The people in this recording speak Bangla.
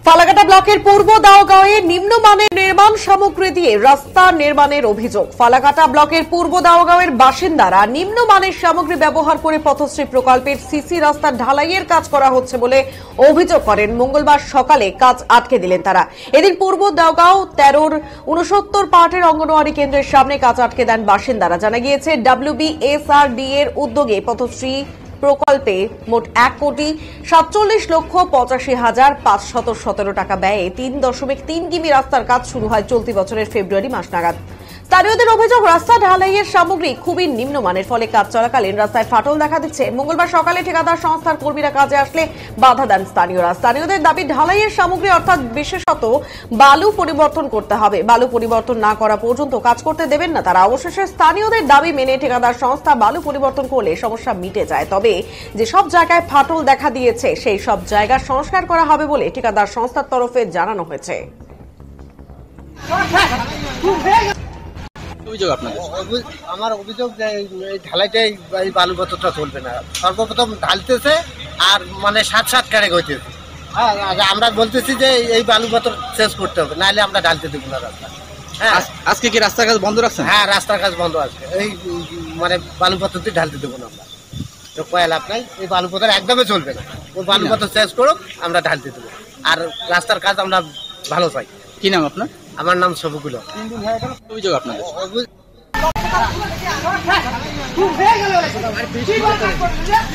ফালাকাটা ব্লকের পূর্ব দাওগাঁওয়ে নিম্নমানের নির্মাণ সামগ্রী দিয়ে রাস্তা নির্মাণের অভিযোগ। ফালাকাটা ব্লকের পূর্ব দাওগাঁওয়ের বাসিন্দারা নিম্নমানের সামগ্রী ব্যবহার করে পথশ্রী প্রকল্পের সিসি রাস্তার ঢালাইয়ের কাজ করা হচ্ছে বলে অভিযোগ করেন। মঙ্গলবার সকালে কাজ আটকে দিলেন তারা। এদিন পূর্ব দাওগাঁও 13-র 69 পার্টের অঙ্গনওয়াড়ি কেন্দ্রের সামনে কাজ আটকে দেন বাসিন্দারা। জানা গিয়েছে WBSRD এর উদ্যোগে পথশ্রী প্রকল্পে মোট 1,47,85,517 টাকা ব্যয়ে 3.3 কিমি রাস্তার কাজ শুরু হয় চলতি বছরের ফেব্রুয়ারি মাস নাগাদ। স্থানীয়দের অভিযোগ, রাস্তা ঢালাইয়ের সামগ্রী খুবই নিম্নমানের, ফলে কাজ চলাকালীন রাস্তায় ফাটল দেখা দিচ্ছে। মঙ্গলবার সকালে ঠিকাদার সংস্থার কর্মীরা কাজে আসলে বাধা দেন স্থানীয়রা। স্থানীয়দের দাবি, ঢালাইয়ের সামগ্রী অর্থাৎ বিশেষত বালু পরিবর্তন করতে হবে। বালু পরিবর্তন না করা পর্যন্ত কাজ করতে দেবেন না তারা। অবশেষে স্থানীয়দের দাবি মেনে ঠিকাদার সংস্থা বালু পরিবর্তন করলে সমস্যা মিটে যায়। তবে যেসব জায়গায় ফাটল দেখা দিয়েছে সেই সব জায়গা সংস্কার করা হবে বলে ঠিকাদার সংস্থার তরফে জানানো হয়েছে। আমার অভিযোগ যে এই ঢালাইটাই এই বালু পথরটা চলবে না। সর্বপ্রথম ঢালতেছে আর মানে সাত কারেক হইতেছে। হ্যাঁ, আমরা বলতেছি যে এই বালু পথর শেষ করতে হবে, নাহলে আমরা ঢালতে দেবো না রাস্তা। হ্যাঁ, আজকে কি রাস্তার কাজ বন্ধ রাখছেন? হ্যাঁ, রাস্তার কাজ বন্ধ আছে। এই মানে বালু পথর দিয়ে ঢালতে দেবো না আমরা। তো কয়েল আপনাই এই বালু পথর একদমই চলবে না। ওই বালু পথর শেষ করুক, আমরা ঢালতে দেবো। আর রাস্তার কাজ আমরা ভালো চাই। কি নাম আপনার? আমার নাম শফিকুল হক। অভিযোগ আপনাদের?